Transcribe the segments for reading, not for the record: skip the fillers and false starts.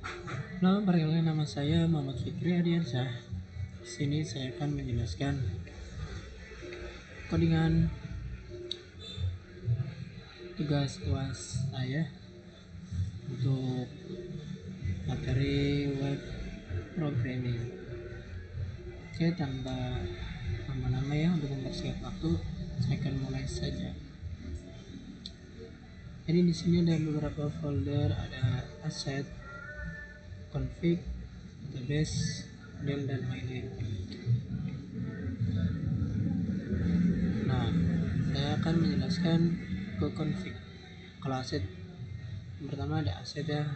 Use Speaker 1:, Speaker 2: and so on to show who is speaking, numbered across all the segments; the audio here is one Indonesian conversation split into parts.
Speaker 1: Halo, perkenalkan nama saya Muhammad Fikri Ardiansyah. Di sini saya akan menjelaskan codingan tugas UAS saya untuk materi web programming. Oke, tanpa lama-lama ya, untuk mempersingkat waktu, saya akan mulai saja. Jadi di sini ada beberapa folder, ada asset, config, database, del, dan lain-lain. Nah, saya akan menjelaskan ke config. Kalau aset, yang pertama ada aset ya,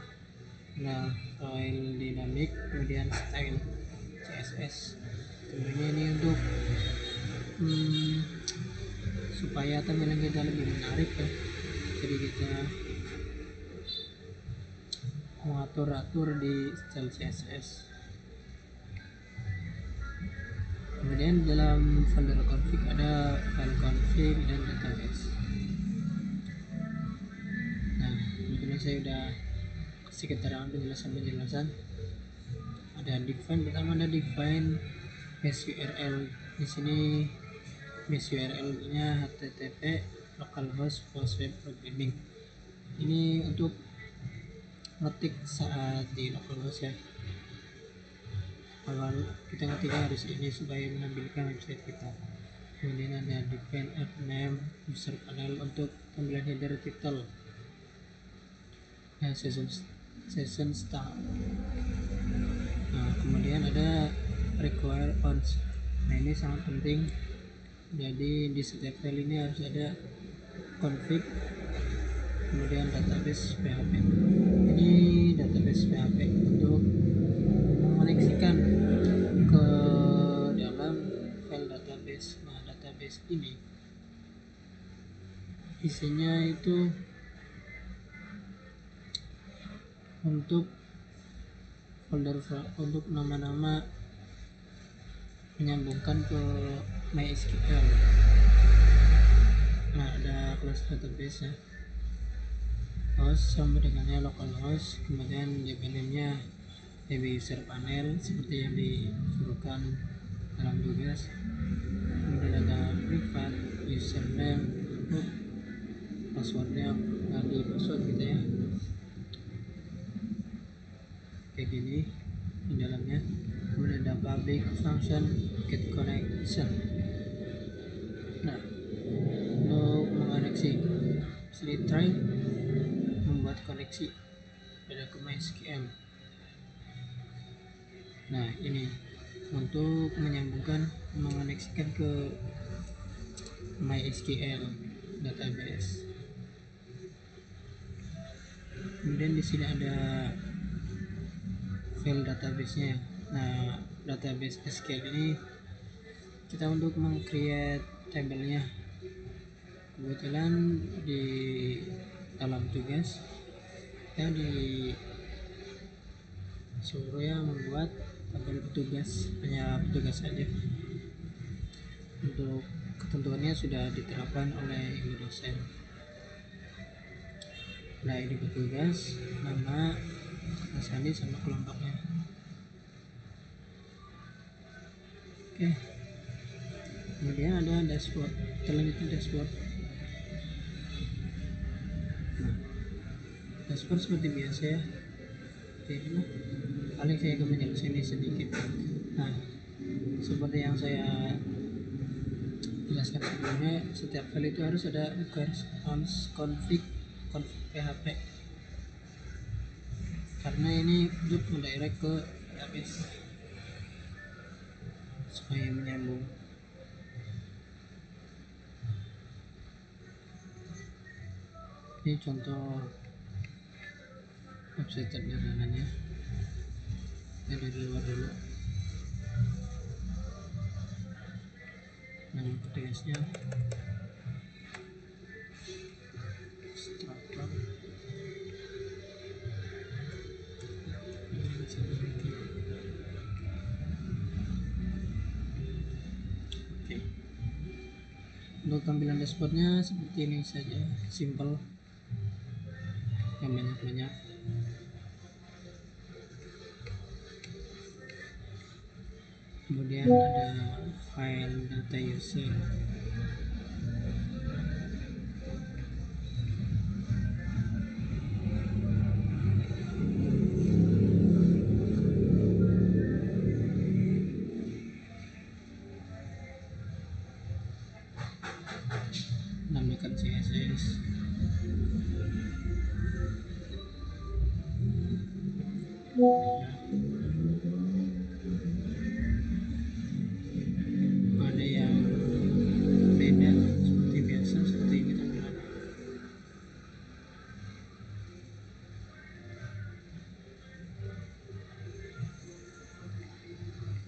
Speaker 1: nah file dynamic, kemudian style CSS. Tentunya ini untuk supaya tampilan kita lebih menarik ya, jadi kita mengatur-atur di style CSS. Kemudian dalam folder config ada file config dan database. Nah, kebetulan saya udah kasih keterangan penjelasan. Ada define, pertama ada define base URL. Di sini base URL-nya http localhost host web programming. Ini untuk ngetik saat di localhost ya. Kalau kita ngetiknya harus ini supaya menampilkan website kita. Kemudian ada define app name, user panel untuk tampilan header title. Nah, session start. Nah, kemudian ada require ons. Nah, ini sangat penting. Jadi di setiap file ini harus ada config, kemudian database PHP. Ini database PHP untuk mengoneksikan ke dalam file database. Nah, database ini isinya itu untuk folder untuk nama-nama menyambungkan ke MySQL. Nah, ada kelas database ya, host sama dengannya localhost, kemudian DB name-nya DB user panel seperti yang disuruhkan dalam tugas. Kemudian ada private username, passwordnya di password gitu ya, kayak gini di dalamnya. Kemudian ada public function get connection. Nah, untuk mengoneksi bisa try membuat koneksi pada ke MySQL. Nah, ini untuk menyambungkan, mengoneksikan ke MySQL database. Kemudian di sini ada file database-nya. Nah, database SQL ini kita untuk meng-create tabelnya. Kebetulan di dalam tugas kita disuruh ya membuat tabel petugas, hanya petugas saja. Untuk ketentuannya sudah diterapkan oleh ibu dosen. Nah, ini petugas, nama, kata sandi sama kelompoknya. Oke. Kemudian ada dashboard. Kita lanjut ke dashboard. Nah, dashboard seperti biasa ya. Oke, nah, paling saya akan menjelaskan ini sedikit. Nah, seperti yang saya jelaskan sebelumnya, setiap file itu harus ada ons config PHP, karena ini untuk mendirect ke database supaya menyambung. Ini contoh website sederhananya. Kita dari luar dulu. Nah, tugasnya startup. Oke. Untuk tampilan dashboardnya seperti ini saja, simple, yang banyak-banyak. kemudian ada file data user. Namakan CSS. Ada yang beda seperti biasa, seperti ini tampilan.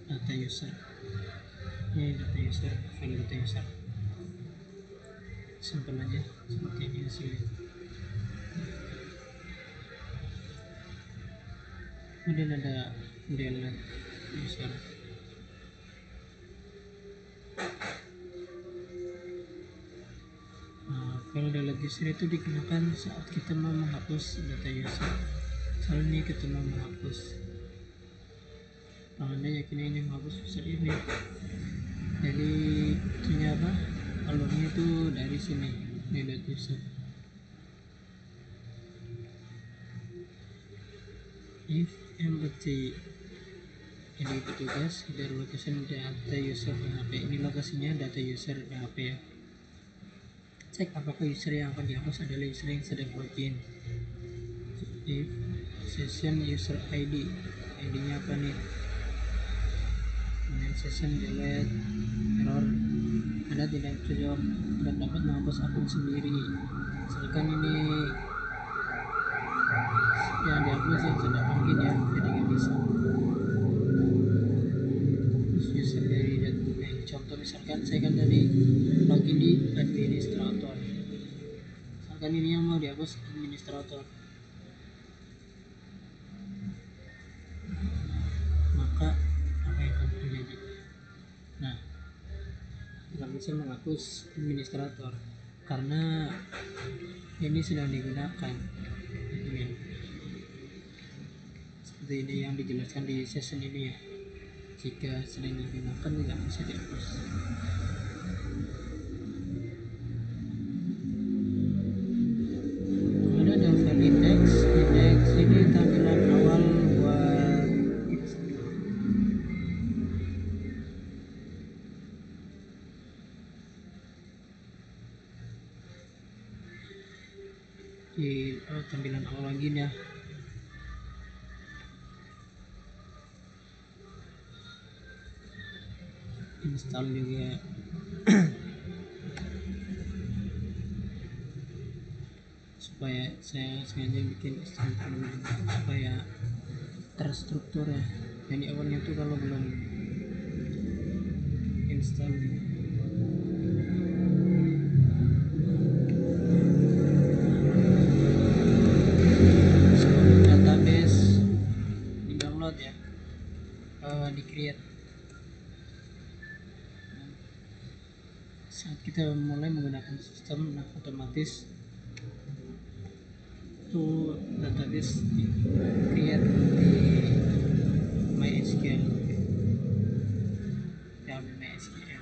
Speaker 1: Data user. Ini data user, file data user. Simple aja seperti ini hasilnya. Kemudian ada delete user. File delete user itu digunakan saat kita mau menghapus data user. Misalnya ini kita mau menghapus, Anda yakin ini menghapus user ini, jadi ternyata alurnya itu dari sini, delete user. If empty, jadi petugas dari location data user di HP. Ini lokasinya data user di HP ya. Cek apakah user yang akan dihapus adalah user yang sedang login. If session user ID, ID-nya apa nih? Kemudian session delete error, Anda tidak dapat menghapus akun sendiri. Misalkan ini yang dihapus yang sedang login ya, jadi nggak bisa. Terus user dari contoh misalkan saya kan tadi login di administrator. Misalkan ini yang mau dihapus administrator, maka apa yang akan terjadi? Nah, tidak bisa menghapus administrator karena ini sedang digunakan. Seperti ini yang dijelaskan di session ini ya. Jika sedang digunakan tidak bisa dihapus. Ada file index. Index ini tampilan awal buat di tampilan awal lagi ya. Install juga. Supaya saya sengaja bikin install dulu supaya terstruktur ya. Jadi awalnya tuh kalau belum install database di download ya, di create. Saat kita mulai menggunakan sistem, nah otomatis itu database di create di MySQL dalam MySQL.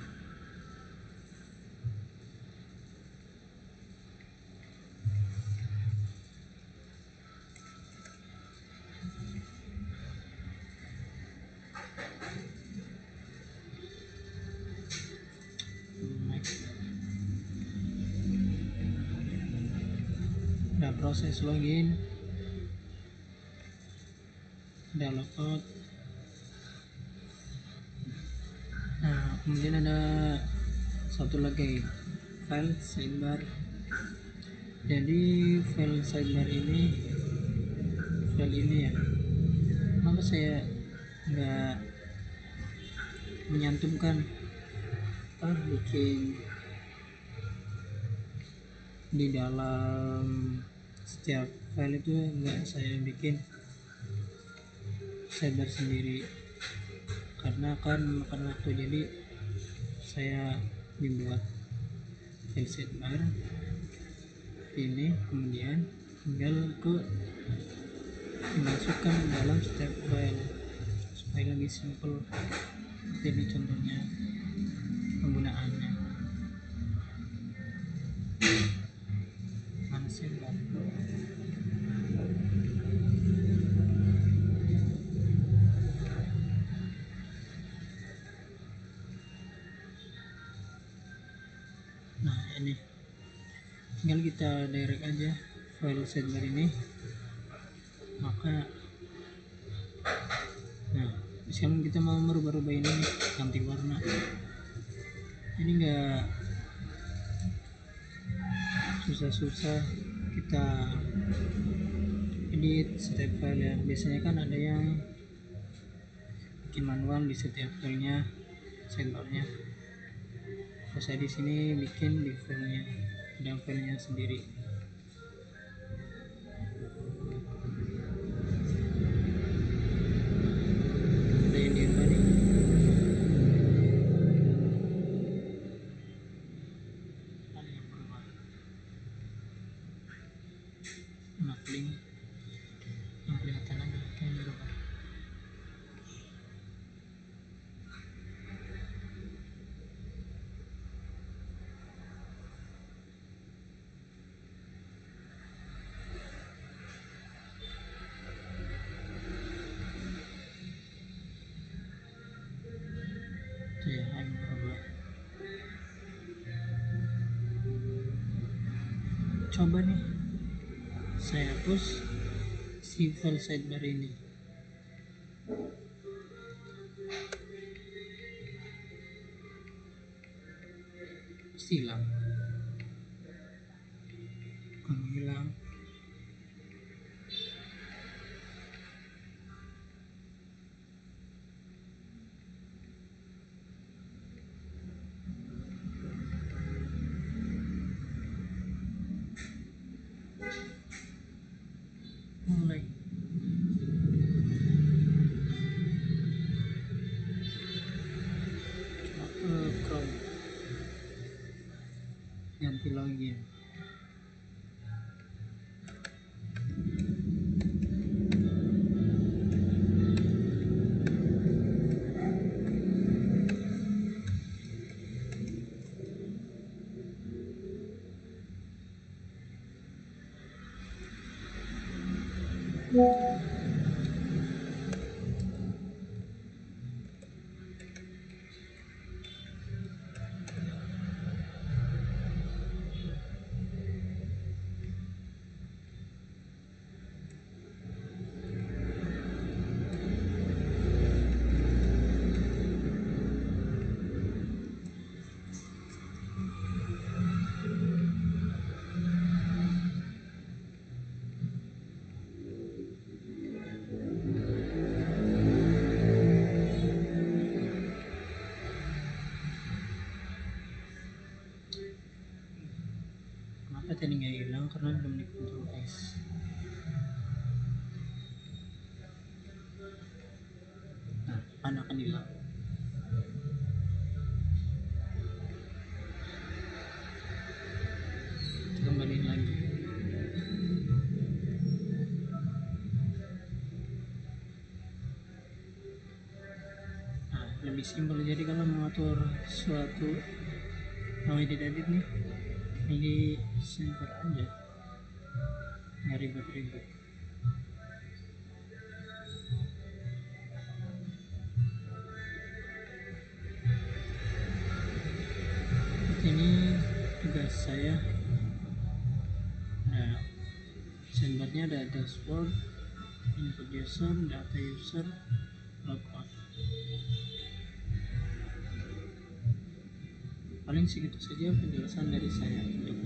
Speaker 1: Udah proses login, udah logout. Nah, kemudian ada satu lagi file sidebar. Jadi file sidebar ini, file ini ya, kenapa saya nggak menyantumkan bikin di dalam setiap file itu, enggak saya bikin sidebar sendiri karena akan makan waktu. Jadi saya membuat file sidebar ini, kemudian tinggal dimasukkan dalam setiap file supaya lebih simple. Ini contohnya penggunaannya. Mana sih Bang? Nah ini tinggal kita direct aja file sidebar ini, maka nah sekarang kita mau merubah-rubah ini nih, ganti warna. Ini enggak susah-susah kita edit setiap file ya. Biasanya kan ada yang bikin manual di setiap filenya, sidebarnya. Saya di sini bikin di filenya, ada filenya sendiri. Ada yang diubah nih. Ada yang berubah. Nah, link yang kelihatan aja yang berubah. Tuh ya, yang berubah. Coba nih saya hapus si file sidebar ini. Pasti hilang. Kalau hilang mulai. Chrome ganti login. Kenapa tadi nggak hilang? Karena belum di Ctrl S. Nah, pan akan hilang. Kita kembaliin lagi. Nah, lebih simpel. Jadi kalau mengatur suatu mau edit nih, ini simpel aja, nggak ribet-ribet. Ini tugas saya. Nah, sidebarnya ada dashboard, input user, data user, logout. Paling segitu saja penjelasan dari saya untuk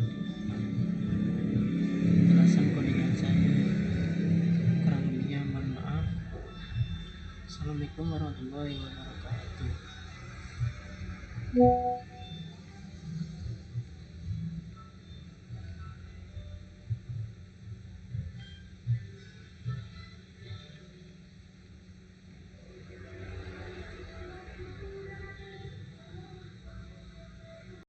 Speaker 1: penjelasan codingan saya. Kurang lebihnya mohon maaf. Assalamualaikum warahmatullahi wabarakatuh.